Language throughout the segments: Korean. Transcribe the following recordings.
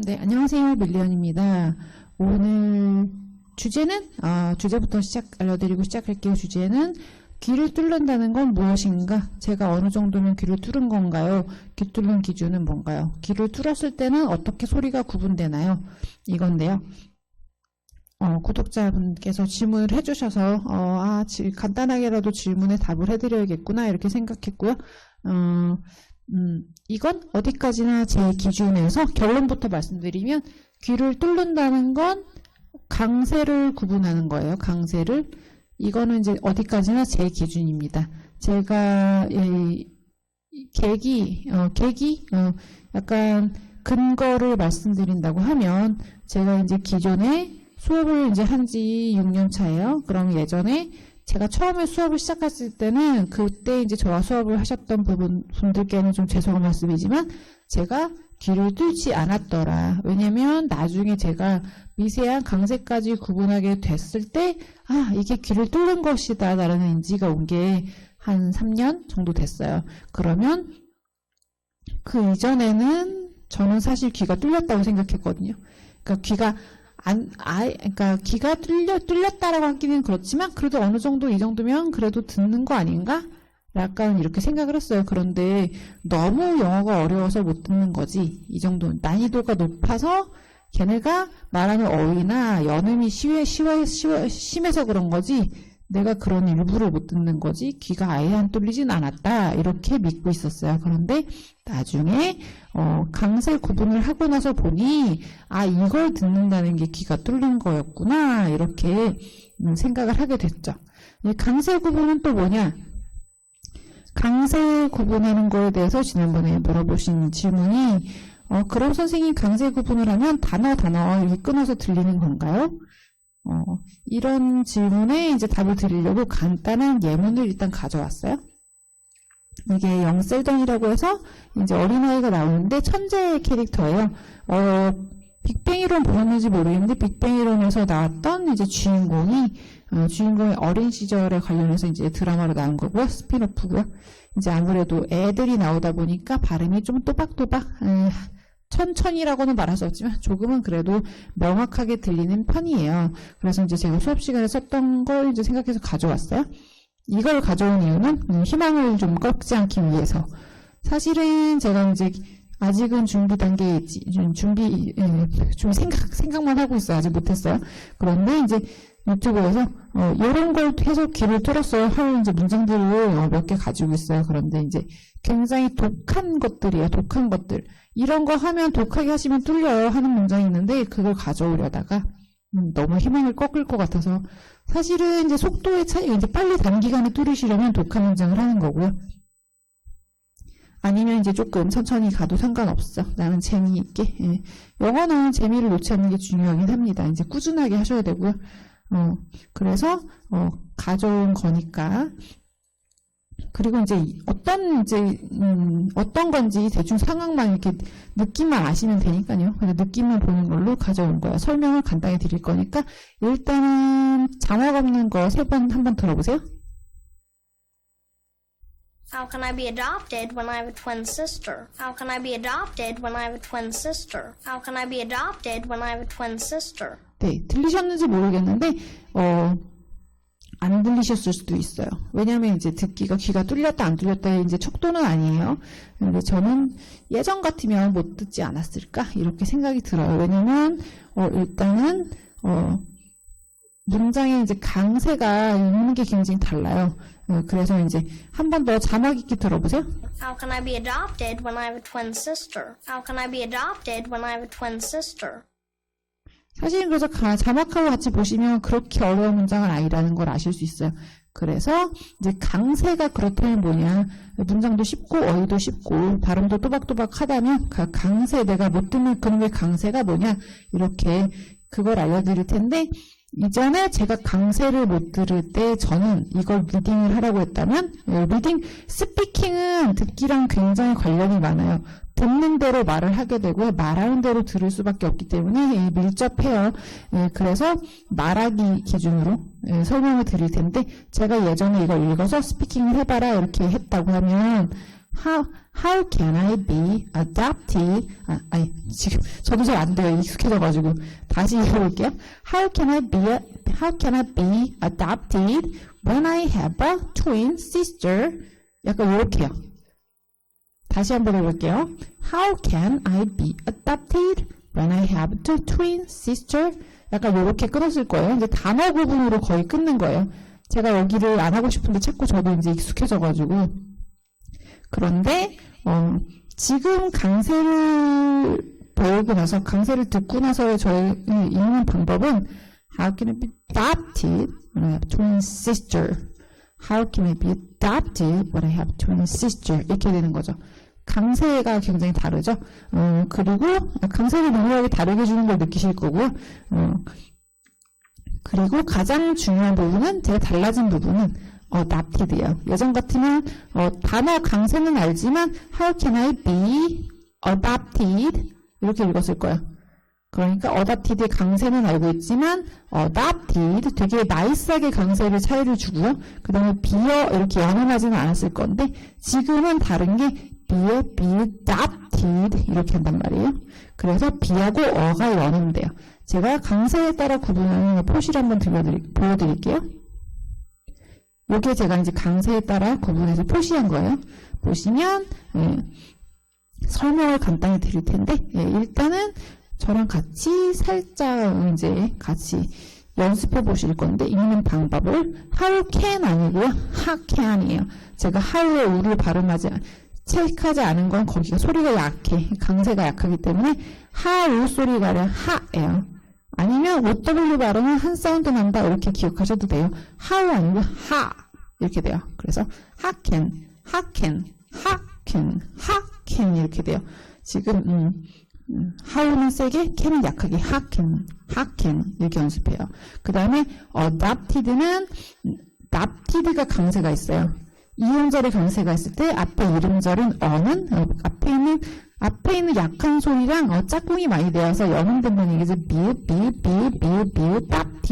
네, 안녕하세요. 밀리언입니다. 오늘 주제는, 주제부터 알려드리고 시작할게요. 주제는 귀를 뚫는다는 건 무엇인가? 제가 어느 정도면 귀를 뚫은 건가요? 귀 뚫는 기준은 뭔가요? 귀를 뚫었을 때는 어떻게 소리가 구분되나요? 이건데요. 구독자분께서 질문을 해주셔서, 간단하게라도 질문에 답을 해드려야겠구나, 이렇게 생각했고요. 이건 어디까지나 제 기준에서 결론부터 말씀드리면, 귀를 뚫는다는 건 강세를 구분하는 거예요. 강세를. 이거는 이제 어디까지나 제 기준입니다. 제가 약간 근거를 말씀드린다고 하면, 제가 이제 기존에 수업을 이제 한지 6년 차예요. 그럼 예전에 제가 처음에 수업을 시작했을 때는 그때 이제 저와 수업을 하셨던 분들께는 좀 죄송한 말씀이지만 제가 귀를 뚫지 않았더라. 왜냐면 나중에 제가 미세한 강세까지 구분하게 됐을 때 이게 귀를 뚫는 것이다 라는 인지가 온 게 한 3년 정도 됐어요. 그러면 그 이전에는 저는 사실 귀가 뚫렸다고 생각했거든요. 그러니까 귀가 뚫렸다라고 하기는 그렇지만, 그래도 어느 정도 이 정도면 그래도 듣는 거 아닌가? 약간 이렇게 생각을 했어요. 그런데 너무 영어가 어려워서 못 듣는 거지. 이 정도 난이도가 높아서 걔네가 말하는 어휘나 연음이 심해서 그런 거지. 내가 그런 일부를 못 듣는 거지. 귀가 아예 안 뚫리진 않았다. 이렇게 믿고 있었어요. 그런데 나중에 강세 구분을 하고 나서 보니 이걸 듣는다는 게 귀가 뚫린 거였구나. 이렇게 생각을 하게 됐죠. 강세 구분은 또 뭐냐? 강세 구분하는 거에 대해서 지난번에 물어보신 질문이 그럼 선생님 강세 구분을 하면 단어 이렇게 끊어서 들리는 건가요? 이런 질문에 이제 답을 드리려고 간단한 예문을 일단 가져왔어요. 이게 영셀던이라고 해서 이제 어린아이가 나오는데 천재 캐릭터예요. 빅뱅 이론 보셨는지 모르겠는데 빅뱅 이론에서 나왔던 이제 주인공의 어린 시절에 관련해서 이제 드라마로 나온 거고요. 스핀오프고요. 이제 아무래도 애들이 나오다 보니까 발음이 좀 또박또박 천천히라고는 말할 수 없지만 조금은 그래도 명확하게 들리는 편이에요. 그래서 이제 제가 수업 시간에 썼던 걸 이제 생각해서 가져왔어요. 이걸 가져온 이유는 희망을 좀 꺾지 않기 위해서. 사실은 제가 이제 아직은 준비 단계에 있지, 생각만 하고 있어요. 아직 못했어요. 그런데 이제 유튜브에서 이런 걸 해서 귀를 뚫었어요 할 이제 문장들을 몇 개 가지고 있어요. 그런데 이제 굉장히 독한 것들이에요. 독한 것들. 이런 거 하면 독하게 하시면 뚫려요 하는 문장이 있는데 그걸 가져오려다가 너무 희망을 꺾을 것 같아서, 사실은 이제 속도의 차이가 이제 빨리 단기간에 뚫으시려면 독한 문장을 하는 거고요. 아니면 이제 조금 천천히 가도 상관없어. 나는 재미있게. 영어는 재미를 놓지 않는 게 중요하긴 합니다. 이제 꾸준하게 하셔야 되고요. 그래서 가져온 거니까. 그리고 이제 어떤 건지 대충 상황만 이렇게 느낌만 아시면 되니까요. 그래서 느낌만 보는 걸로 가져온 거예요. 설명을 간단히 드릴 거니까 일단은 자막 없는 거 한번 들어보세요. How can I be adopted when I have a twin sister? How can I be adopted when I have a twin sister? How can I be adopted when I have a twin sister? 네, 들리셨는지 모르겠는데 안 들리셨을 수도 있어요. 왜냐하면 이제 귀가 뚫렸다 안 뚫렸다의 이제 척도는 아니에요. 근데 저는 예전 같으면 못 듣지 않았을까 이렇게 생각이 들어요. 왜냐면 일단은 문장의 이제 강세가 있는 게 굉장히 달라요. 그래서 이제 한 번 더 자막 있게 들어보세요. How can I be adopted when I have a twin sister? How can I be adopted when I have a twin sister? 사실은 그래서 자막하고 같이 보시면 그렇게 어려운 문장은 아니라는 걸 아실 수 있어요. 그래서 이제 강세가 그렇다면 뭐냐, 문장도 쉽고 어휘도 쉽고 발음도 또박또박 하다면 강세, 내가 못 듣는 그놈의 강세가 뭐냐, 이렇게 그걸 알려드릴 텐데, 이전에 제가 강세를 못 들을 때 저는 이걸 리딩을 하라고 했다면, 스피킹은 듣기랑 굉장히 관련이 많아요. 듣는 대로 말을 하게 되고 말하는 대로 들을 수밖에 없기 때문에 밀접해요. 그래서 말하기 기준으로 설명을 드릴 텐데, 제가 예전에 이걸 읽어서 스피킹을 해봐라 이렇게 했다고 하면 How can I be adopted? 지금 저도 잘 안 돼요. 익숙해져가지고 다시 해볼게요. How can I be adopted when I have a twin sister? 약간 이렇게요. 다시 한번 해볼게요. How can I be adopted when I have a twin sister? 약간 이렇게 끊었을 거예요. 이제 단어 부분으로 거의 끊는 거예요. 제가 여기를 안 하고 싶은데 자꾸 저도 이제 익숙해져가지고. 그런데 지금 강세를 배우고 나서, 강세를 듣고 나서 저희 읽는 방법은 How can I be adopted when I have a twin sister? How can I be adopted when I have a twin sister? 이렇게 되는 거죠. 강세가 굉장히 다르죠. 그리고 강세를 명료하게 다르게 주는 걸 느끼실 거고요. 그리고 가장 중요한 부분은, 제가 달라진 부분은 adopted예요. 예전 같으면 단어 강세는 알지만 How can I be adopted? 이렇게 읽었을 거예요. 그러니까 adopted의 강세는 알고 있지만 adopted 되게 나이스하게 강세를 차이를 주고요. 그 다음에 be어 이렇게 연음하지는 않았을 건데 지금은 다른 게 be adopted 이렇게 한단 말이에요. 그래서 be하고 어가 연음돼요. 제가 강세에 따라 구분하는 표시를 한번 보여드릴게요. 이게 제가 이제 강세에 따라 구분해서 표시한 거예요. 보시면 설명을 간단히 드릴 텐데 일단은 저랑 같이 살짝 이제 같이 연습해 보실 건데 읽는 방법을 how can 아니고요. how can이에요. 제가 how의 우를 발음하지 체크하지 않은 건 거기가 소리가 약해. 강세가 약하기 때문에 how 소리가 아니라 하예요. 아니면 OW 발음은 한 사운드 난다 이렇게 기억하셔도 돼요. how 아니고 하 이렇게 돼요. 그래서 how can 이렇게 돼요. 지금 how는 세게, can은 약하게 how can 이렇게 연습해요. 그 다음에 adopted는 adopted가 강세가 있어요. 이음절에 강세가 있을 때 앞에 이름절은 어는 앞에 있는 약한 소리랑 짝꿍이 많이 되어서 연음된다는 얘기죠. be adopted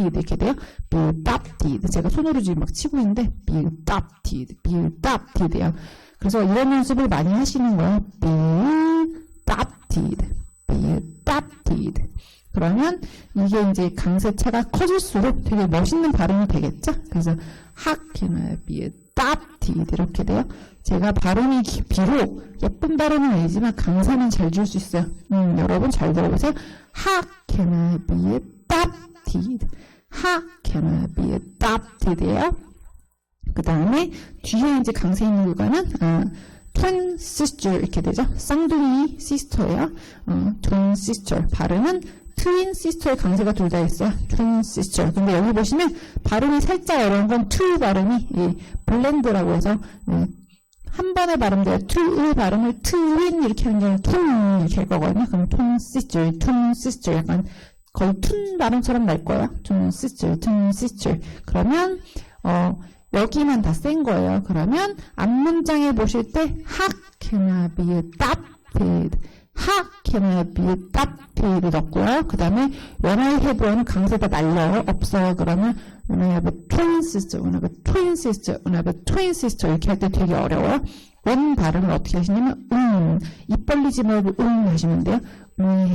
이렇게 돼요. be adopted. 제가 손으로 지금 막 치고 있는데 be adopted예요. 그래서 이런 연습을 많이 하시는 거예요. be adopted. 그러면 이게 이제 강세차가 커질수록 되게 멋있는 발음이 되겠죠? 그래서 how can I be adopted 이렇게 돼요. 제가 발음이 비록 예쁜 발음은 아니지만 강세는 잘 줄 수 있어요. 여러분 잘 들어보세요. How can I be adopted? How can I be adopted예요. 그 다음에 뒤에 이제 강세 있는 구간은 twin sister 이렇게 되죠. 쌍둥이 sister예요. twin sister 발음은 twin sister의 강세가 둘 다 있어요. twin sister. 근데 여기 보시면 발음이 살짝 어려운 건 two 발음이 블렌드라고 해서 한 번에 발음돼요. two 발음을 twin 이렇게 하는 게 아니라 twin 이렇게 할 거거든요. 그럼 twin sister 약간 거의 툰 발음처럼 날 거예요. twin sister. 그러면 여기만 다 센 거예요. 그러면 앞문장에 보실 때 how can I be adopted? How can I be adopted? 넣고요. 그 다음에 when I have one은 강세가 날려요. 없어요. 그러면 when I have a twin sister, when I have a twin sister, when I have a twin sister 이렇게 할 때 되게 어려워요. when 발음을 어떻게 하시냐면 입 벌리지 말고 하시면 돼요. when I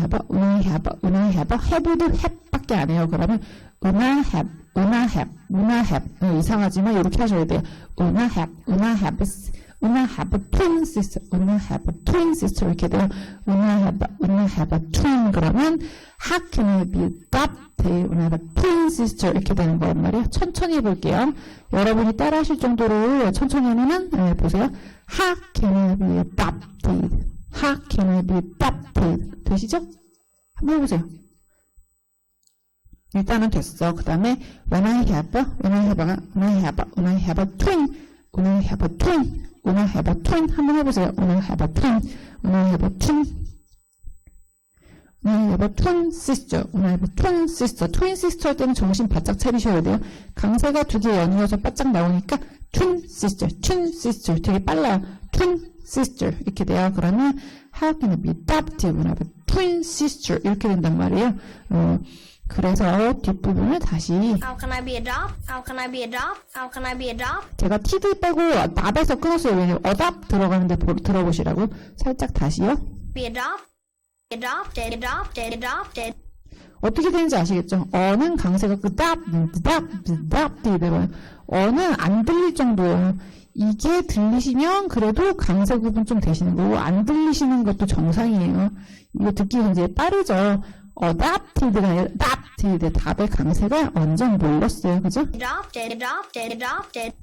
have have도 have밖에 안 해요. 그러면 when I have 이상하지만 이렇게 하셔야 돼요. when I have a twin sister 이렇게 돼요. when I have a twin 그러면 how can I be adopted when I have a twin sister 이렇게 되는 거란 말이에요. 천천히 해볼게요. 여러분이 따라하실 정도로 천천히 하면은 보세요. how can I be adopted? how can I be adopted? 되시죠? 한번 해보세요. 일단은 됐어. 그 다음에 when I have a twin 한번 해보세요. when I have a twin sister. twin sister 할 때는 정신 바짝 차리셔야 돼요. 강세가 두 개 연이어서 바짝 나오니까 twin sister 되게 빨라요. twin sister 이렇게 돼요. 그러면 how can I be adopted when I have a twin sister 이렇게 된단 말이에요. 그래서 뒷부분을 다시 How can I be adopt? How can I be adopt? How can I be adopt? 제가 td 빼고 nab에서 끊었어요. 왜냐면 adopt 들어가는데 들어보시라고 살짝 다시요. Be adopted, adopted, adopted. 어떻게 되는지 아시겠죠? 어는 강세가 되고요. 어는 안 들릴 정도예요. 이게 들리시면 그래도 강세 구분 좀 되시는 거고 안 들리시는 것도 정상이에요. 이거 듣기 굉장히 빠르죠. adopted가 아니라 adopted. 답의 강세가 완전 몰랐어요. 그죠? Adopted, adopted, adopted.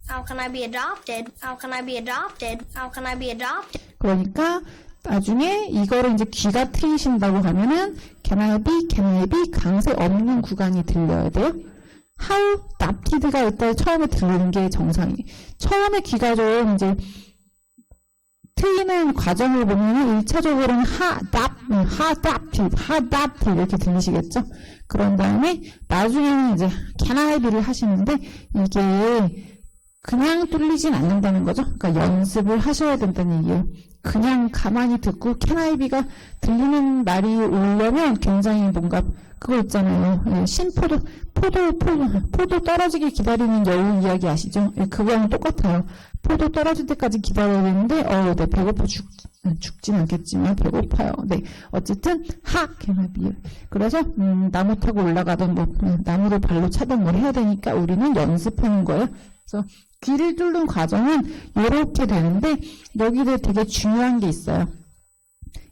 How can I be adopted? How can I be adopted? How can I be adopted? 그러니까 나중에 이거를 이제 귀가 트이신다고 하면은 can I be 강세 없는 구간이 들려야 돼요. how adopted가 일단 처음에 들리는 게 정상이에요. 처음에 귀가 좀 이제 트이는 과정을 보면은 1차적으로는 adopted 이렇게 들리시겠죠? 그런 다음에 나중에는 이제 can I be를 하시는데 이게 그냥 뚫리진 않는다는 거죠. 그러니까 연습을 하셔야 된다는 얘기예요. 그냥 가만히 듣고 can I be가 들리는 날이 오려면 굉장히 뭔가 그거 있잖아요. 포도 떨어지게 기다리는 여우 이야기 아시죠? 그거랑 똑같아요. 포도 떨어질 때까지 기다려야 되는데 네, 배고파 죽진 않겠지만 배고파요. 네, 어쨌든 can I be. 그래서 나무 타고 올라가던 나무를 발로 차던 뭘 해야 되니까 우리는 연습하는 거예요. 그래서 귀를 뚫는 과정은 이렇게 되는데 여기에 되게 중요한 게 있어요.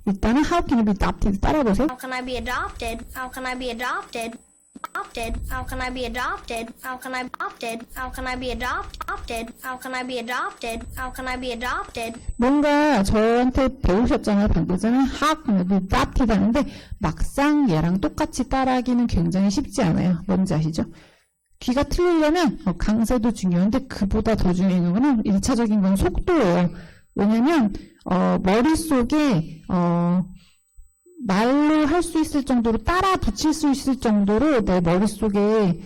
일단은 how can I be adopted 따라보세요. How can I be adopted? How can I be adopted? Adopted. How can I be adopted? How can I be adopted? How can I be adopted? How can I be adopted? How can I be adopted? 뭔가 저한테 배우셨잖아요. 방금 전에 how can I be adopted 하는데 막상 얘랑 똑같이 따라하기는 굉장히 쉽지 않아요. 뭔지 아시죠? 귀가 틀리려면 강세도 중요한데 그보다 더 중요한 거는 1차적인 건 속도예요. 왜냐면 머릿속에 말로 할 수 있을 정도로 따라 붙일 수 있을 정도로 내 머릿속에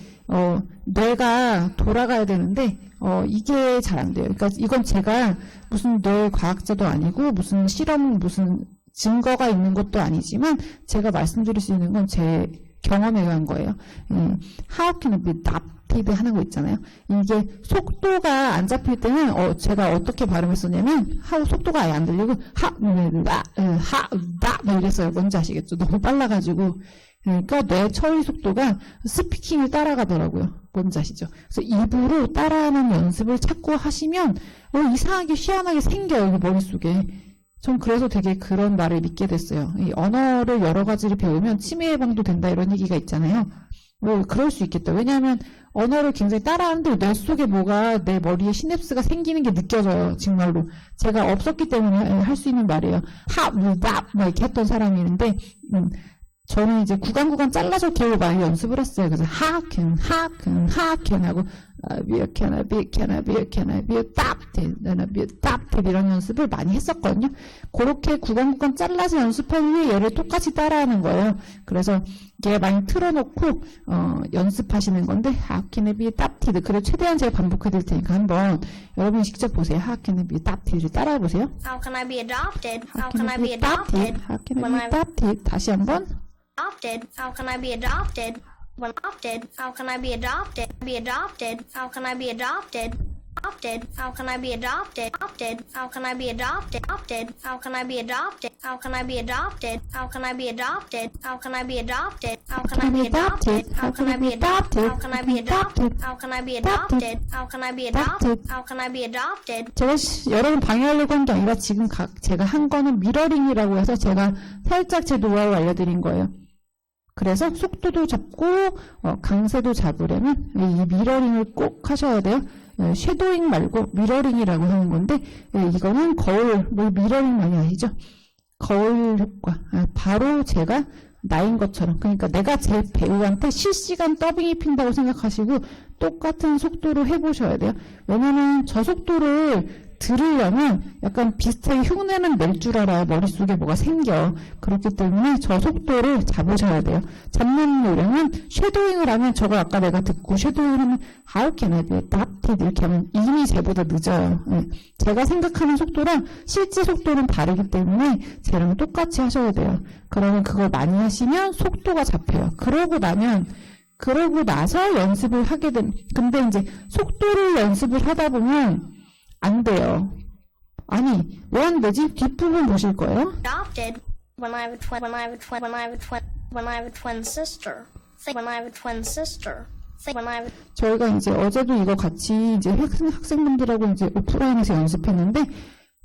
뇌가 돌아가야 되는데 이게 잘 안 돼요. 그러니까 이건 제가 무슨 뇌 과학자도 아니고 무슨 실험 무슨 증거가 있는 것도 아니지만 제가 말씀드릴 수 있는 건 제 경험에 의한 거예요. How can I be adopted 하는 거 있잖아요. 이게 속도가 안 잡힐 때는 제가 어떻게 발음했었냐면 속도가 아예 안 들리고 이랬어요. 뭔지 아시겠죠? 너무 빨라가지고 그러니까 뇌 처리 속도가 스피킹을 따라가더라고요. 뭔지 아시죠? 그래서 입으로 따라하는 연습을 자꾸 하시면 이상하게 희한하게 생겨요. 머릿속에. 전 그래서 되게 그런 말을 믿게 됐어요. 이 언어를 여러 가지를 배우면 치매 예방도 된다 이런 얘기가 있잖아요. 그럴 수 있겠다. 왜냐하면 언어를 굉장히 따라하는데 뇌 속에 뭐가 내 머리에 시냅스가 생기는 게 느껴져요. 정말로. 제가 없었기 때문에 할 수 있는 말이에요. 이렇게 했던 사람이 있는데 저는 이제 구간 잘라서 기억을 많이 연습을 했어요. 그래서 can 하고 can I be adopted 이런 연습을 많이 했었거든요. 그렇게 구간 잘라서 연습한 후에 얘를 똑같이 따라하는 거예요. 그래서 얘 많이 틀어놓고 연습하시는 건데 how can I be adopted 그래 최대한 제가 반복해 드릴 테니까 한번 여러분이 직접 보세요. how can I be adopted를 따라해 보세요. How can I be adopted? how can I be adopted? how can I be adopted? 다시 한번 Adopted. How can I be adopted? When adopted, how can I be adopted? Be adopted. How can I be adopted? Adopted. How can I be adopted? Adopted. How can I be adopted? Adopted. How can I be adopted? How can I be adopted? How can I be adopted? How can I be adopted? How can I be adopted? How can I be adopted? How can I be adopted? How can I be adopted? How can I be adopted? How can I be adopted? 제가 여러분 방해하려고 한 게 아니라 지금 제가 한 거는 미러링이라고 해서 제가 살짝 제 노하우 알려드린 거예요. 그래서 속도도 잡고 강세도 잡으려면 이 미러링을 꼭 하셔야 돼요. 섀도잉 말고 미러링이라고 하는 건데 이거는 거울, 미러링 많이 아시죠? 거울 효과. 바로 제가 나인 것처럼 그러니까 내가 제 배우한테 실시간 더빙 입힌다고 생각하시고 똑같은 속도로 해보셔야 돼요. 왜냐면 저 속도를 들으려면 약간 비슷하게 흉내는 낼 줄 알아야 머릿속에 뭐가 생겨. 그렇기 때문에 저 속도를 잡으셔야 돼요. 잡는 요령은 쉐도잉을 하면 저거 아까 내가 듣고 쉐도잉을 하면 How can I be adopted? 이렇게 하면 이미 쟤보다 늦어요. 예. 제가 생각하는 속도랑 실제 속도는 다르기 때문에 쟤랑 똑같이 하셔야 돼요. 그러면 그걸 많이 하시면 속도가 잡혀요. 그러고 나서 연습을 하게 근데 이제 속도를 연습을 하다 보면 안 돼요. 아니, 왜 안 되지? 뒷부분 보실 거예요. Adopted when I have a twin sister. When I have a twin sister. When I have 저희가 이제 어제도 이거 같이 이제 학생분들하고 이제 오프라인에서 연습했는데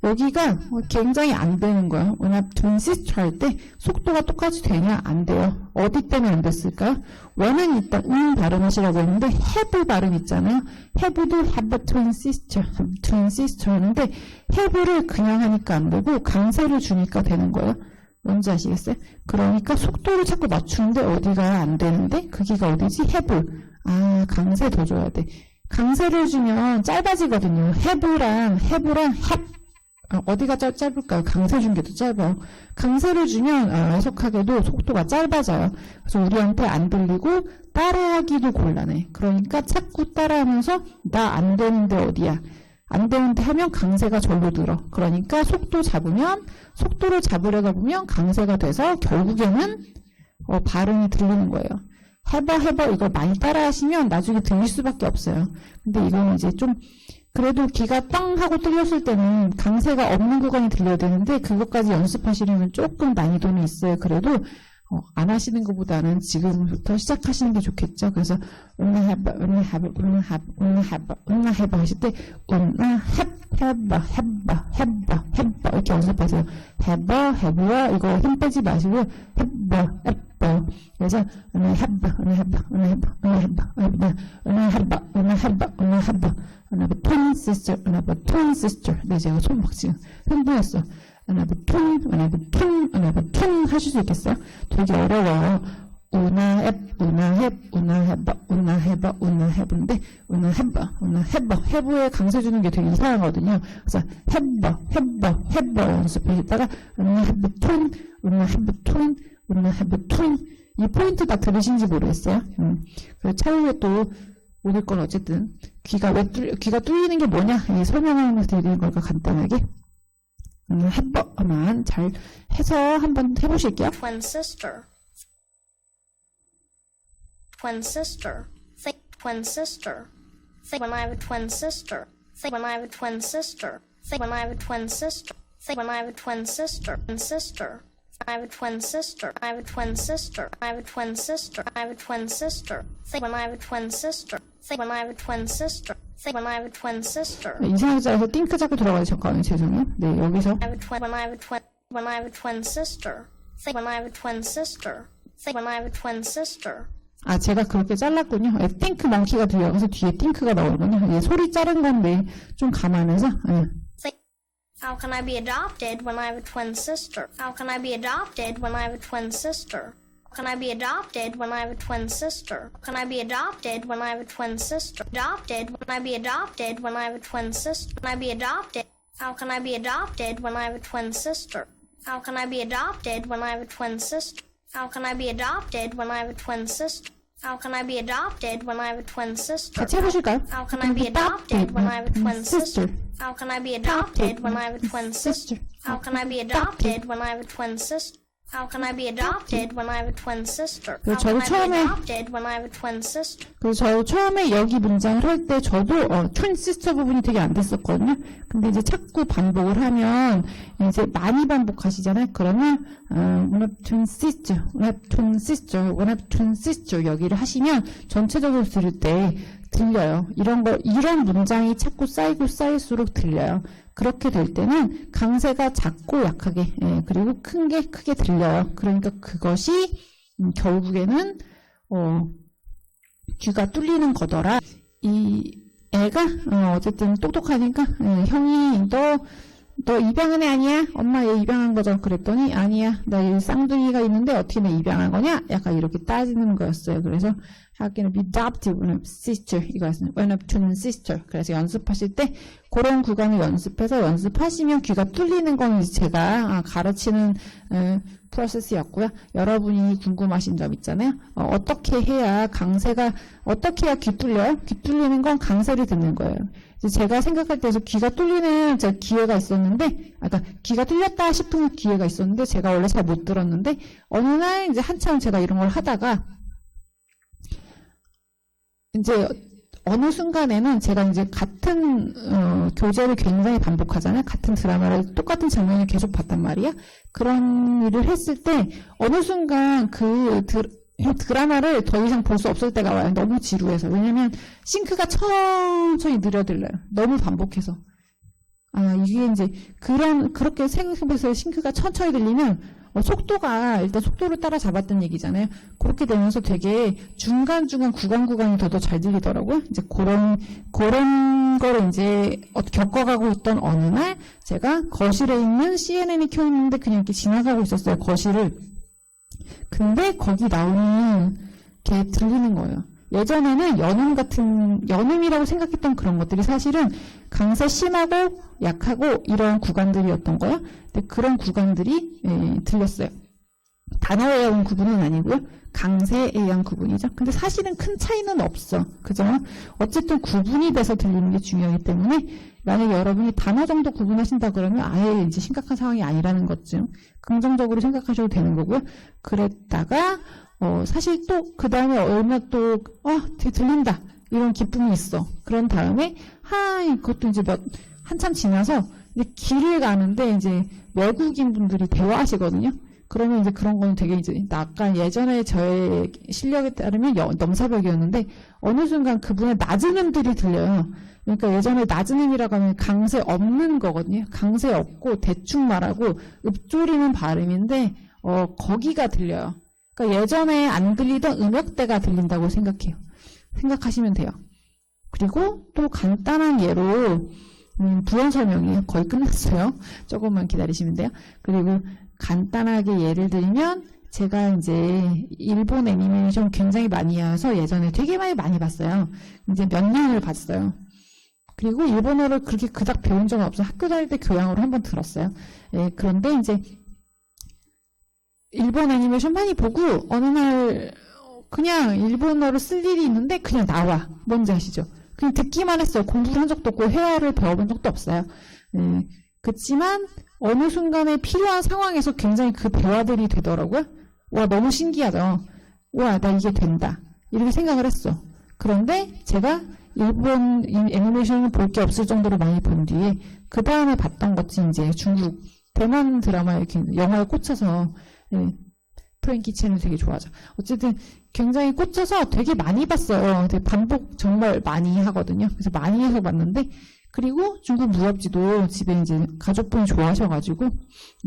여기가 굉장히 안 되는 거예요. 왜냐면 트윈시스터 할 때 속도가 똑같이 되냐? 안 돼요. 어디 때문에 안 됐을까요? 원은 일단 발음하시라고 했는데 have 발음 있잖아요. have도 have a twin sister 하는데 have를 그냥 하니까 안 되고 강세를 주니까 되는 거예요. 뭔지 아시겠어요? 그러니까 속도를 자꾸 맞추는데 어디가 안 되는데 그기가 어디지? have. 아, 강세 더 줘야 돼. 강세를 주면 짧아지거든요. have랑 have. 어디가 짧을까요? 강세 준 게 더 짧아요. 강세를 주면 해석하게도 속도가 짧아져요. 그래서 우리한테 안 들리고 따라하기도 곤란해. 그러니까 자꾸 따라하면서 나 안 되는데 어디야? 안 되는데 하면 강세가 절로 들어. 그러니까 속도를 잡으려다 보면 강세가 돼서 결국에는 발음이 들리는 거예요. 해봐 이거 많이 따라하시면 나중에 들릴 수밖에 없어요. 근데 이거는 이제 좀 그래도 귀가 빵 하고 뚫렸을 때는 강세가 없는 구간이 들려야 되는데 그것까지 연습하시려면 조금 난이도는 있어요. 그래도 안 하시는 것보다는 지금부터 시작하시는 게 좋겠죠. 그래서 해봐 하실 때 해봐 이렇게 연습하세요. 해봐와 이거 힘 빼지 마시고 해봐 그래서 해봐 twin sister 네 제가 손 막 지금 흥분했어. twin 하실 수 있겠어요? 되게 어려워요. 해본데 해부에 강세 주는 게 되게 이상하거든요. 그래서 해봐 연습하시다가 twin 이 포인트 다 들으신지 모르겠어요. 그래서 차후에 또 오늘 건 어쨌든 귀가 뚫리는 게 뭐냐 설명을 드리는 걸까 간단하게 해봐만 잘 해서 한번 해보실게요. twin sister. Twin sister. Twin sister. When I have a twin sister. When I have a twin sister. When I have a twin sister. When I have a twin sister. Sister. I have a twin sister. I have a twin sister. I have a twin sister. I have a twin sister. When I have a twin sister. When I have a twin sister. When I have a twin sister. 이상하게 짜서 띵크 잡고 들어가요. 잠깐만요. 죄송해요. 네, 여기서 When I have a twin sister. When I have a twin sister. When I have a twin sister. 아, 제가 그렇게 잘랐군요. 띵크 멍키가 들려가서 뒤에 띵크가 나오거든요. 예, 소리 자른 건데 좀 감안해서. 예. How can I be adopted when I have a twin sister? How can I be adopted when I have a twin sister? How can I be adopted when I have a twin sister? How can I be adopted when I have a twin sister? Adopted when I be adopted when I have a twin sister? When I be adopted? How can I be adopted when I have a twin sister? How can I be adopted when I have a twin sister? How can I be adopted when I have a twin sister? How can I be adopted when I have a twin sister? 같이 해보실까요? How can I be adopted when I have a twin sister? How can I be adopted when I have a twin sister? How can I be adopted when I have a twin sister? How can I be adopted when I have a twin sister? How can I be adopted when I have a twin sister? 그래서 저 처음에 여기 문장을 할 때 저도 twin sister 부분이 되게 안 됐었거든요. 근데 이제 자꾸 반복을 하면 이제 많이 반복하시잖아요. 그러면 one of twin sister, one of twin sister, one of twin sister 여기를 하시면 전체적으로 들을 때 들려요. 이런 문장이 자꾸 쌓이고 쌓일수록 들려요. 그렇게 될 때는 강세가 작고 약하게, 그리고 큰 게 크게 들려요. 그러니까 그것이 결국에는 귀가 뚫리는 거더라. 이 애가 어쨌든 똑똑하니까 형이 너 입양한 애 아니야? 엄마 얘 입양한 거죠? 그랬더니 아니야. 나 여기 쌍둥이가 있는데 어떻게 내 입양한 거냐? 약간 이렇게 따지는 거였어요. 그래서 How can I be adopted when I'm sister? 이거였어요. When I'm twin sister. 그래서 연습하실 때 그런 구간을 연습해서 연습하시면 귀가 뚫리는 건 이제 제가 가르치는 프로세스였고요. 여러분이 궁금하신 점 있잖아요. 어떻게 해야 어떻게 해야 귀 뚫려요? 귀 뚫리는 건 강세를 듣는 거예요. 이제 제가 생각할 때에서 귀가 뚫리는 제가 기회가 있었는데, 그러니까 귀가 뚫렸다 싶은 기회가 있었는데, 제가 원래 잘 못 들었는데, 어느 날 이제 한참 제가 이런 걸 하다가, 이제 어느 순간에는 제가 이제 같은 교재를 굉장히 반복하잖아요. 같은 드라마를 똑같은 장면을 계속 봤단 말이야. 그런 일을 했을 때 어느 순간 그 드라마를 더 이상 볼 수 없을 때가 와요. 너무 지루해서. 왜냐면 싱크가 천천히 느려들려요. 너무 반복해서. 이게 이제 그렇게 생각해보세요. 싱크가 천천히 들리면 일단 속도를 따라잡았던 얘기잖아요. 그렇게 되면서 되게 중간중간 구간이 더 잘 들리더라고요. 이제 그런 거를 이제 겪어가고 있던 어느 날, 제가 거실에 있는 CNN이 켜있는데 그냥 이렇게 지나가고 있었어요, 거실을. 근데 거기 나오는 게 들리는 거예요. 예전에는 연음이라고 생각했던 그런 것들이 사실은 강세 심하고 약하고 이런 구간들이었던 거야. 근데 그런 구간들이 들렸어요. 단어에 의한 구분은 아니고요. 강세에 의한 구분이죠. 근데 사실은 큰 차이는 없어. 그죠? 어쨌든 구분이 돼서 들리는 게 중요하기 때문에 만약에 여러분이 단어 정도 구분하신다 그러면 아예 이제 심각한 상황이 아니라는 것쯤 긍정적으로 생각하셔도 되는 거고요. 그랬다가 사실 또 그 다음에 얼마 또 들린다 이런 기쁨이 있어. 그런 다음에 그것도 이제 한참 지나서 이제 길을 가는데 이제 외국인 분들이 대화하시거든요. 그러면 이제 그런 거는 되게 이제 약간 예전에 저의 실력에 따르면 넘사벽이었는데 어느 순간 그분의 낮은 음들이 들려요. 그러니까 예전에 낮은 음이라고 하면 강세 없는 거거든요. 강세 없고 대충 말하고 읊조리는 발음인데 거기가 들려요. 그러니까 예전에 안 들리던 음역대가 들린다고 생각하시면 돼요. 그리고 또 간단한 예로 부연 설명이에요. 거의 끝났어요. 조금만 기다리시면 돼요. 그리고 간단하게 예를 들면 제가 이제 일본 애니메이션 굉장히 많이 해서 예전에 되게 많이 봤어요. 이제 몇 년을 봤어요. 그리고 일본어를 그렇게 그닥 배운 적은 없어요. 학교 다닐 때 교양으로 한번 들었어요. 그런데 이제 일본 애니메이션 많이 보고 어느 날 그냥 일본어를 쓸 일이 있는데 그냥 나와. 뭔지 아시죠? 그냥 듣기만 했어요. 공부를 한 적도 없고 회화를 배워본 적도 없어요. 그렇지만 어느 순간에 필요한 상황에서 굉장히 그 대화들이 되더라고요. 와, 너무 신기하죠? 와, 나 이게 된다. 이렇게 생각을 했어. 그런데 제가 일본 애니메이션을 볼 게 없을 정도로 많이 본 뒤에 그 다음에 봤던 것이 이제 중국, 대만 드라마에 영화에 꽂혀서 프랭키 첸을 되게 좋아하죠. 어쨌든 굉장히 꽂혀서 되게 많이 봤어요. 되게 반복 정말 많이 하거든요. 그래서 많이 해서 봤는데 그리고 중국 무협지도 집에 이제 가족분이 좋아하셔가지고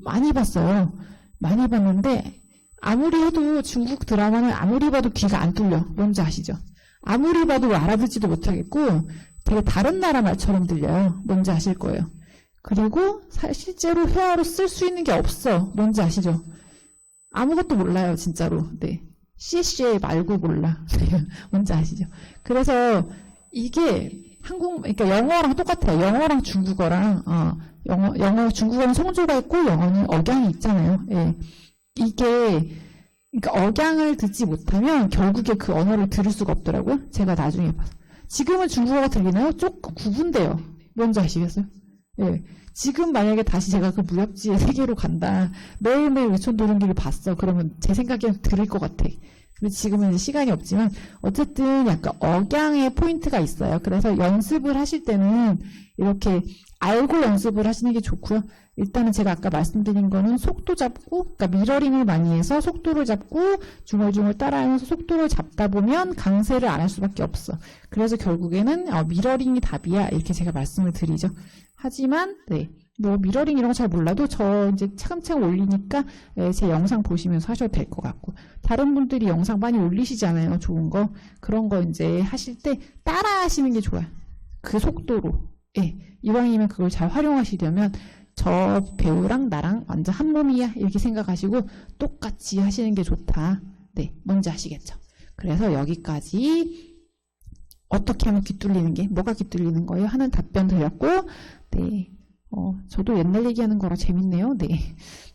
많이 봤어요. 많이 봤는데 아무리 해도 중국 드라마는 아무리 봐도 귀가 안 뚫려. 뭔지 아시죠? 아무리 봐도 알아듣지도 못하겠고 되게 다른 나라 말처럼 들려요. 뭔지 아실 거예요. 그리고 실제로 회화로 쓸 수 있는 게 없어. 뭔지 아시죠? 아무것도 몰라요, 진짜로. 네. CCA 말고 몰라. 뭔지 아시죠? 그래서 이게 그러니까 영어랑 똑같아요. 영어랑 중국어랑, 중국어는 성조가 있고 영어는 억양이 있잖아요. 예. 그러니까 억양을 듣지 못하면 결국에 그 언어를 들을 수가 없더라고요. 제가 나중에 봐서. 지금은 중국어가 들리나요? 조금 구분돼요. 뭔지 아시겠어요? 예. 지금 만약에 다시 제가 그 무협지의 세계로 간다. 매일매일 외촌 도는기를 봤어. 그러면 제 생각에는 들을 것 같아. 근데 지금은 이제 시간이 없지만 어쨌든 약간 억양의 포인트가 있어요. 그래서 연습을 하실 때는 이렇게 알고 연습을 하시는 게 좋고요. 일단은 제가 아까 말씀드린 거는 속도 잡고, 그러니까 미러링을 많이 해서 속도를 잡고 중얼중얼 따라하면서 속도를 잡다 보면 강세를 안 할 수밖에 없어. 그래서 결국에는 미러링이 답이야 이렇게 제가 말씀을 드리죠. 하지만 뭐 미러링 이런 거 잘 몰라도 저 이제 차근차근 올리니까 제 영상 보시면서 하셔도 될 것 같고, 다른 분들이 영상 많이 올리시잖아요. 좋은 거. 그런 거 이제 하실 때 따라 하시는 게 좋아요. 그 속도로. 이왕이면 그걸 잘 활용하시려면 저 배우랑 나랑 완전 한 몸이야 이렇게 생각하시고 똑같이 하시는 게 좋다. 뭔지 아시겠죠? 그래서 여기까지 어떻게 하면 귀 뚫리는 게, 뭐가 귀 뚫리는 거예요? 하는 답변 드렸고, 네. 저도 옛날 얘기하는 거라 재밌네요. 네.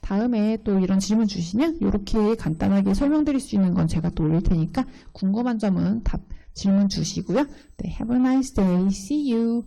다음에 또 이런 질문 주시면 이렇게 간단하게 설명드릴 수 있는 건 제가 또 올릴 테니까 궁금한 점은 질문 주시고요. 네. Have a nice day. See you.